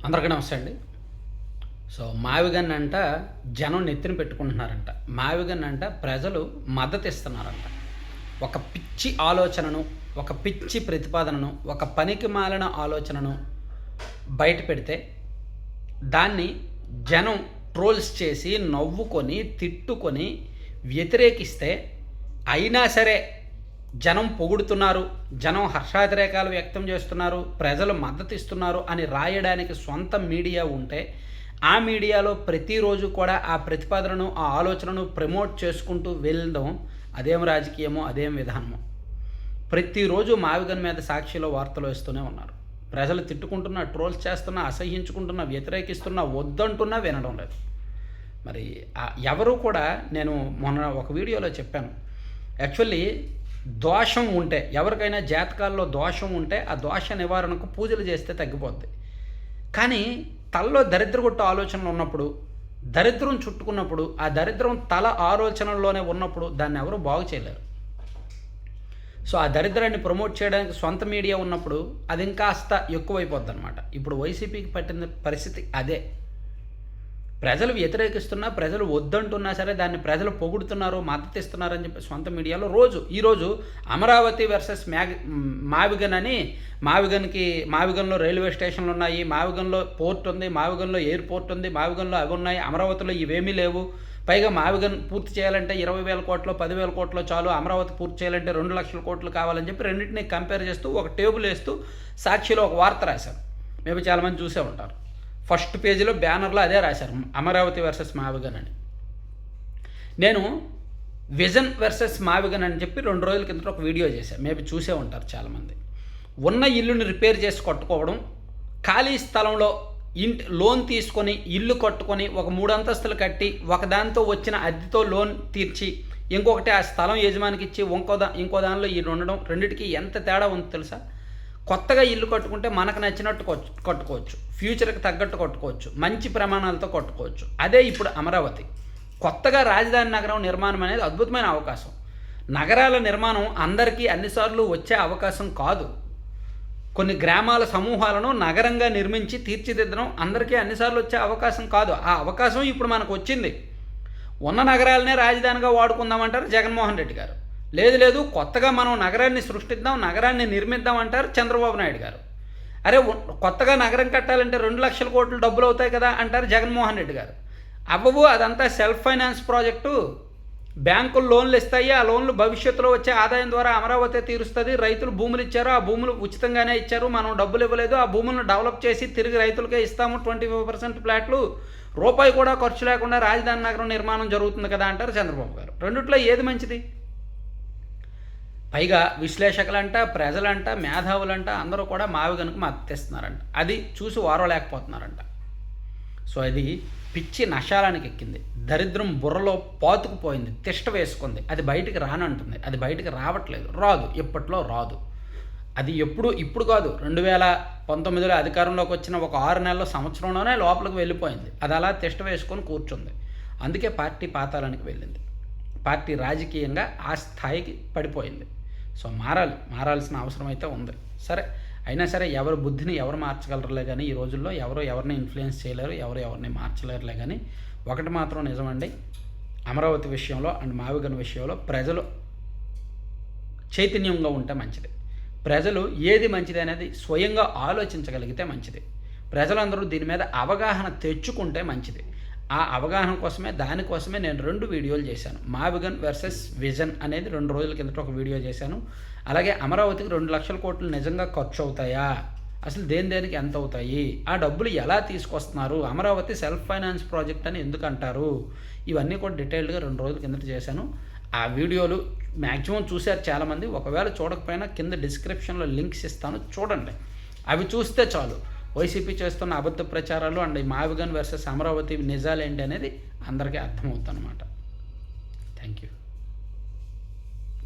అందరికీ నమస్తే అండి. సో మావిగన్ అంట జనం నెత్తిన పెట్టుకుంటున్నారంట. మావిగన్ అంట ప్రజలు మద్దతు ఇస్తున్నారంట. ఒక పిచ్చి ఆలోచనను, ఒక పిచ్చి ప్రతిపాదనను, ఒక పనికి మాలిన ఆలోచనను బయట పెడితే దాన్ని జనం ట్రోల్స్ చేసి నవ్వుకొని తిట్టుకొని వ్యతిరేకిస్తే అయినా సరే జనం పొగుడుతున్నారు, జనం హర్షాతిరేకాలు వ్యక్తం చేస్తున్నారు, ప్రజలు మద్దతు ఇస్తున్నారు అని రాయడానికి సొంత మీడియా ఉంటే ఆ మీడియాలో ప్రతిరోజు కూడా ఆ ప్రతిపాదనను, ఆ ఆలోచనను ప్రమోట్ చేసుకుంటూ వెళ్ళడం అదేం రాజకీయమో, అదేం విధానమో. ప్రతిరోజు మావిగన్ మీద సాక్షిలో వార్తలు వేస్తూనే ఉన్నారు. ప్రజలు తిట్టుకుంటున్నా, ట్రోల్స్ చేస్తున్నా, అసహ్యించుకుంటున్నా, వ్యతిరేకిస్తున్నా, వద్దంటున్నా వినడం లేదు. మరి ఎవరు కూడా, నేను మొన్న ఒక వీడియోలో చెప్పాను, యాక్చువల్లీ దోషం ఉంటే, ఎవరికైనా జాతకాల్లో దోషం ఉంటే ఆ దోష నివారణకు పూజలు చేస్తే తగ్గిపోద్ది. కానీ తలలో దరిద్రగొట్టు ఆలోచనలు ఉన్నప్పుడు, దరిద్రం చుట్టుకున్నప్పుడు, ఆ దరిద్రం తల ఆలోచనల్లోనే ఉన్నప్పుడు దాన్ని ఎవరు బాగు చేయలేరు. సో ఆ దరిద్రాన్ని ప్రమోట్ చేయడానికి సొంత మీడియా ఉన్నప్పుడు అది ఇంకాస్త ఎక్కువైపోద్ది అనమాట. ఇప్పుడు వైసీపీకి పట్టిన పరిస్థితి అదే. ప్రజలు వ్యతిరేకిస్తున్నా, ప్రజలు వద్దంటున్నా సరే దాన్ని ప్రజలు పొగుడుతున్నారు, మద్దతు ఇస్తున్నారని చెప్పి సొంత మీడియాలో ఈరోజు అమరావతి వర్సెస్ మావిగన్ అని, మావిగన్లో రైల్వే స్టేషన్లు ఉన్నాయి, మావిగన్లో పోర్ట్ ఉంది, మావిగన్లో ఎయిర్పోర్ట్ ఉంది, మావిగన్లో అవి ఉన్నాయి, అమరావతిలో ఇవేమీ లేవు, పైగా మావిగన్ పూర్తి చేయాలంటే 20,000 కోట్లు 10,000 కోట్లు చాలు, అమరావతి పూర్తి చేయాలంటే 2 లక్షల కోట్లు కావాలని చెప్పి రెండింటినీ కంపేర్ చేస్తూ ఒక టేబుల్ వేస్తూ సాక్షిలో ఒక వార్త రాశారు. మేబీ చాలామంది చూసే ఉంటారు. ఫస్ట్ పేజీలో బ్యానర్లో అదే రాశారు, అమరావతి వర్సెస్ మావిగన్ అని. నేను విజన్ వర్సెస్ మావిగన్ అని చెప్పి 2 రోజుల కిందట ఒక వీడియో చేశాను, మేబీ చూసే ఉంటారు చాలామంది. ఉన్న ఇల్లుని రిపేర్ చేసి కట్టుకోవడం, ఖాళీ స్థలంలో లోన్ తీసుకొని ఇల్లు కట్టుకొని ఒక 3 అంతస్తులు కట్టి ఒకదాంతో వచ్చిన అద్దెతో లోన్ తీర్చి ఇంకొకటి ఆ స్థలం యజమానికి ఇచ్చి ఇంకో దానిలో ఈ ఉండడం, రెండిటికి ఎంత తేడా ఉందో తెలుసా? కొత్తగా ఇల్లు కట్టుకుంటే మనకు నచ్చినట్టు కట్టుకోవచ్చు, ఫ్యూచర్కి తగ్గట్టు కట్టుకోవచ్చు, మంచి ప్రమాణాలతో కట్టుకోవచ్చు. అదే ఇప్పుడు అమరావతి కొత్తగా రాజధాని నగరం నిర్మాణం అనేది అద్భుతమైన అవకాశం. నగరాల నిర్మాణం అందరికీ అన్నిసార్లు వచ్చే అవకాశం కాదు. కొన్ని గ్రామాల సమూహాలను నగరంగా నిర్మించి తీర్చిదిద్దడం అందరికీ అన్నిసార్లు వచ్చే అవకాశం కాదు. ఆ అవకాశం ఇప్పుడు మనకు వచ్చింది. ఉన్న నగరాలనే రాజధానిగా వాడుకుందామంటారు జగన్మోహన్ రెడ్డి గారు. లేదు కొత్తగా మనం నగరాన్ని సృష్టిద్దాం, నగరాన్ని నిర్మిద్దాం అంటారు చంద్రబాబు నాయుడు గారు. అరే కొత్తగా నగరం కట్టాలంటే 2 లక్షల కోట్లు డబ్బులు అవుతాయి కదా అంటారు జగన్మోహన్ రెడ్డి గారు. అవ్వవు, అదంతా సెల్ఫ్ ఫైనాన్స్ ప్రాజెక్టు, బ్యాంకులు లోన్లు ఇస్తాయి, ఆ లోన్లు భవిష్యత్తులో వచ్చే ఆదాయం ద్వారా అమరావతి తీరుస్తుంది. రైతులు భూములు ఇచ్చారు, ఆ భూములు ఉచితంగానే ఇచ్చారు, మనం డబ్బులు ఇవ్వలేదు, ఆ భూములను డెవలప్ చేసి తిరిగి రైతులకే ఇస్తాము, 25% ఫ్లాట్లు, రూపాయి కూడా ఖర్చు లేకుండా రాజధాని నగరం నిర్మాణం జరుగుతుంది కదా అంటారు చంద్రబాబు గారు. రెండిట్లో ఏది మంచిది? పైగా విశ్లేషకులంట, ప్రజలంట, మేధావులంట అందరూ కూడా మావిగన్కు మద్దతు ఇస్తున్నారంట. అది చూసి వారలేకపోతున్నారంట. సో అది పిచ్చి నశాలానికి ఎక్కింది, దరిద్రం బుర్రలో పాతుకుపోయింది, తిష్ట వేసుకుంది. అది బయటికి రానంటుంది, అది బయటికి రావట్లేదు, రాదు, ఇప్పట్లో రాదు. అది ఇప్పుడు కాదు, 2019లో అధికారంలోకి వచ్చిన ఒక 6 నెలల సంవత్సరంలోనే లోపలికి వెళ్ళిపోయింది. అది అలా తిష్ట వేసుకొని కూర్చుంది. అందుకే పార్టీ పాతాళానికి వెళ్ళింది. పార్టీ రాజకీయంగా ఆ స్థాయికి పడిపోయింది. సో మారాల్సిన అవసరం అయితే ఉంది. సరే, అయినా సరే ఎవరి బుద్ధిని ఎవరు మార్చగలరులే కానీ ఈ రోజుల్లో ఎవరు ఎవరిని ఇన్ఫ్లుయెన్స్ చేయలేరు, ఎవరిని మార్చలేరులే. కానీ ఒకటి మాత్రం నిజమండి, అమరావతి విషయంలో అండ్ మావిగన్ విషయంలో ప్రజలు చైతన్యంగా ఉంటే మంచిది. ప్రజలు ఏది మంచిది అనేది స్వయంగా ఆలోచించగలిగితే మంచిది. ప్రజలందరూ దీని మీద అవగాహన తెచ్చుకుంటే మంచిది. ఆ అవగాహన కోసమే, దానికోసమే నేను 2 వీడియోలు చేశాను. మావిగన్ వర్సెస్ విజన్ అనేది 2 రోజుల కిందట ఒక వీడియో చేశాను. అలాగే అమరావతికి 2 లక్షల కోట్లు నిజంగా ఖర్చు అవుతాయా, అసలు దేనికి ఎంత అవుతాయి, ఆ డబ్బులు ఎలా తీసుకొస్తున్నారు, అమరావతి సెల్ఫ్ ఫైనాన్స్ ప్రాజెక్ట్ అని ఎందుకు అంటారు, ఇవన్నీ కూడా డీటెయిల్డ్గా 2 రోజుల కిందట చేశాను. ఆ వీడియోలు మ్యాక్సిమం చూశారు చాలామంది. ఒకవేళ చూడకపోయినా కింద డిస్క్రిప్షన్లో లింక్స్ ఇస్తాను, చూడండి. అవి చూస్తే చాలు వైసీపీ చేస్తున్న అబద్ధ ప్రచారాలు అండ్ మావిగన్ వర్సెస్ అమరావతి నిజాలేంటి అనేది అందరికీ అర్థమవుతుంది అన్నమాట. Thank you.